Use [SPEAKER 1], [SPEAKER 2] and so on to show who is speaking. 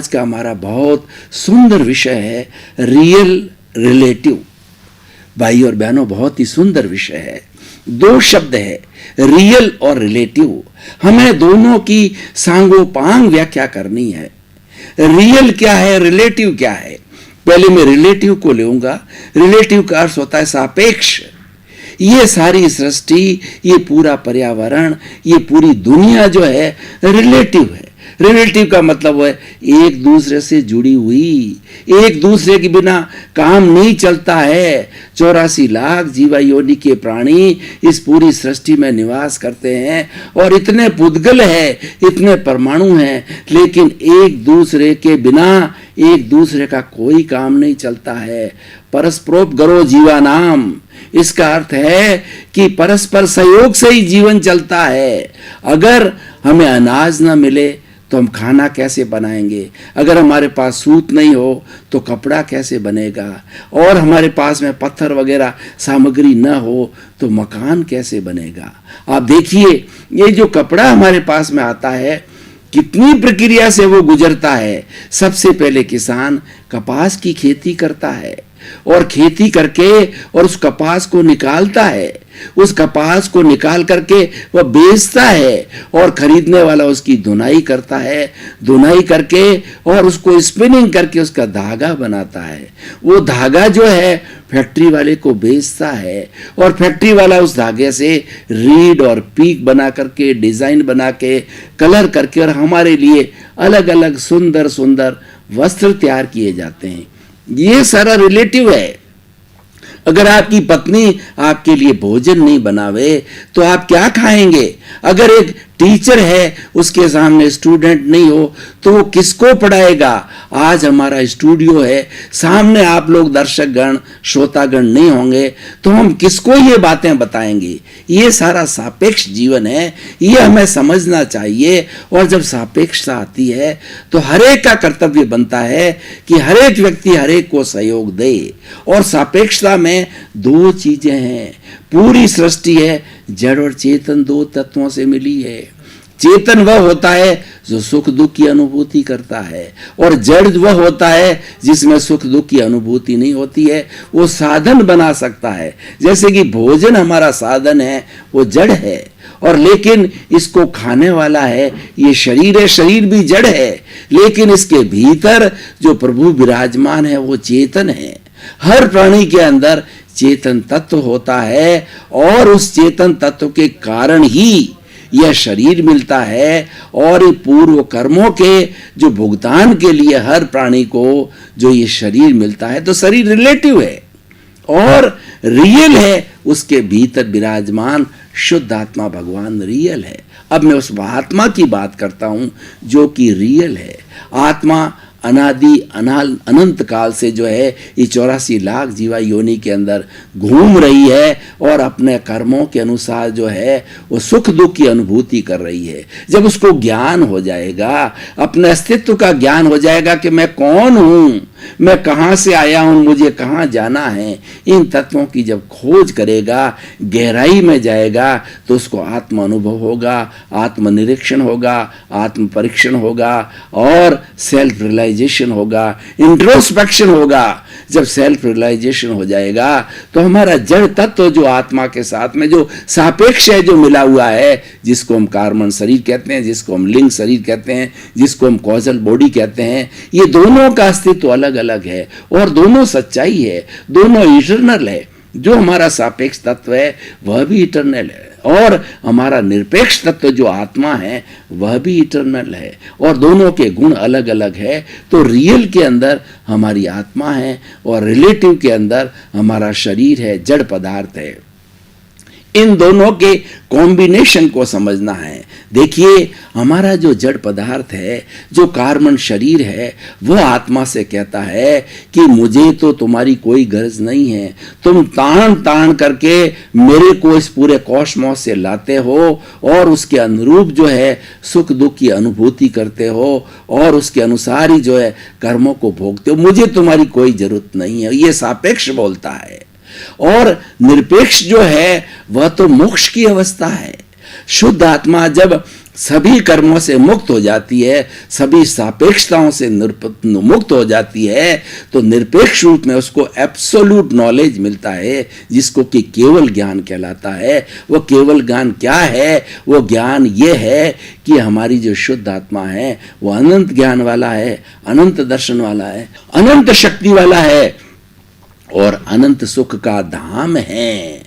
[SPEAKER 1] आज का हमारा बहुत सुंदर विषय है रियल रिलेटिव। भाई और बहनों, बहुत ही सुंदर विषय है। दो शब्द है, रियल और रिलेटिव। हमें दोनों की सांगोपांग व्याख्या करनी है। रियल क्या है, रिलेटिव क्या है? पहले मैं रिलेटिव को लूंगा। रिलेटिव का अर्थ होता है सापेक्ष। ये सारी सृष्टि, ये पूरा पर्यावरण, ये पूरी दुनिया जो है रिलेटिव है। रिलेटिव का मतलब है एक दूसरे से जुड़ी हुई, एक दूसरे के बिना काम नहीं चलता है। 84 लाख जीवा योनि के प्राणी इस पूरी सृष्टि में निवास करते हैं और इतने पुद्गल है, इतने परमाणु हैं, लेकिन एक दूसरे के बिना एक दूसरे का कोई काम नहीं चलता है। परस्परोपकारो जीवानाम, इसका अर्थ है कि परस्पर सहयोग से ही जीवन चलता है। अगर हमें अनाज न मिले तो हम खाना कैसे बनाएंगे? अगर हमारे पास सूत नहीं हो तो कपड़ा कैसे बनेगा? और हमारे पास में पत्थर वगैरह सामग्री न हो तो मकान कैसे बनेगा? आप देखिए, ये जो कपड़ा हमारे पास में आता है, कितनी प्रक्रिया से वो गुजरता है। सबसे पहले किसान कपास की खेती करता है और खेती करके और उस कपास को निकालता है। उस कपास को निकाल करके वह बेचता है और खरीदने वाला उसकी धुनाई करता है। धुनाई करके और उसको स्पिनिंग करके उसका धागा बनाता है। वो धागा जो है फैक्ट्री वाले को बेचता है और फैक्ट्री वाला उस धागे से रीड और पीक बना करके, डिजाइन बना के, कलर करके और हमारे लिए अलग अलग सुंदर सुंदर वस्त्र तैयार किए जाते हैं। ये सारा रिलेटिव है। अगर आपकी पत्नी आपके लिए भोजन नहीं बनावे तो आप क्या खाएंगे? अगर एक टीचर है, उसके सामने स्टूडेंट नहीं हो तो वो किसको पढ़ाएगा? आज हमारा स्टूडियो है, सामने आप लोग दर्शक गण, श्रोतागण नहीं होंगे तो हम किसको ये बातें बताएंगे? ये सारा सापेक्ष जीवन है, ये हमें समझना चाहिए। और जब सापेक्षता आती है तो हरेक का कर्तव्य बनता है कि हरेक व्यक्ति हरेक को सहयोग दे। और सापेक्षता में दो चीजें हैं। पूरी सृष्टि है जड़ और चेतन, दो तत्वों से मिली है। चेतन वह होता है जो सुख दुख की अनुभूति करता है और जड़ वह होता है जिसमें सुख दुख की अनुभूति नहीं होती है। वो साधन बना सकता है। जैसे कि भोजन हमारा साधन है, वो जड़ है, और लेकिन इसको खाने वाला है ये शरीर है। शरीर भी जड़ है, लेकिन इसके भीतर जो प्रभु विराजमान है वो चेतन है। हर प्राणी के अंदर चेतन तत्व होता है और उस चेतन तत्व के कारण ही यह शरीर मिलता है। और पूर्व कर्मों के जो भुगतान के लिए हर प्राणी को जो ये शरीर मिलता है, तो शरीर रिलेटिव है और रियल है। उसके भीतर विराजमान शुद्ध आत्मा भगवान रियल है। अब मैं उस आत्मा की बात करता हूं जो कि रियल है। आत्मा अनादि अनंत काल से जो है ये 84 लाख जीवा योनि के अंदर घूम रही है और अपने कर्मों के अनुसार जो है वो सुख दुख की अनुभूति कर रही है। जब उसको ज्ञान हो जाएगा, अपने अस्तित्व का ज्ञान हो जाएगा कि मैं कौन हूं, मैं कहां से आया हूं, मुझे कहां जाना है, इन तत्वों की जब खोज करेगा, गहराई में जाएगा, तो उसको आत्म अनुभव होगा, आत्मनिरीक्षण होगा, आत्म परीक्षण होगा और सेल्फ रियलाइजेशन होगा, इंट्रोस्पेक्शन होगा। जब सेल्फ रियलाइजेशन हो जाएगा तो हमारा जड़ तत्व जो आत्मा के साथ में जो सापेक्ष है, जो मिला हुआ है, जिसको हम कार्बन शरीर कहते हैं, जिसको हम लिंग शरीर कहते हैं, जिसको हम कॉजल बॉडी कहते हैं, ये दोनों का अस्तित्व अलग अलग है और दोनों सच्चाई है, दोनों इटर्नल है। जो हमारा सापेक्ष तत्व है वह भी इटर्नल है और हमारा निरपेक्ष तत्व जो आत्मा है वह भी इटर्नल है और दोनों के गुण अलग अलग है। तो रियल के अंदर हमारी आत्मा है और रिलेटिव के अंदर हमारा शरीर है, जड़ पदार्थ है। इन दोनों के कॉम्बिनेशन को समझना है। देखिए, हमारा जो जड़ पदार्थ है, जो कार्बन शरीर है, वह आत्मा से कहता है कि मुझे तो तुम्हारी कोई गरज नहीं है, तुम तान तान करके मेरे को इस पूरे कॉस्मोस से लाते हो और उसके अनुरूप जो है सुख दुख की अनुभूति करते हो और उसके अनुसार ही जो है कर्मों को भोगते हो, मुझे तुम्हारी कोई जरूरत नहीं है। ये सापेक्ष बोलता है। और निरपेक्ष जो है वह तो मोक्ष की अवस्था है। शुद्ध आत्मा जब सभी कर्मों से मुक्त हो जाती है, सभी सापेक्षताओं से मुक्त हो जाती है, तो निरपेक्ष रूप में उसको एब्सोल्यूट नॉलेज मिलता है, जिसको कि केवल ज्ञान कहलाता है। वो केवल ज्ञान क्या है? वो ज्ञान ये है कि हमारी जो शुद्ध आत्मा है वो अनंत ज्ञान वाला है, अनंत दर्शन वाला है, अनंत शक्ति वाला है और अनंत सुख का धाम है।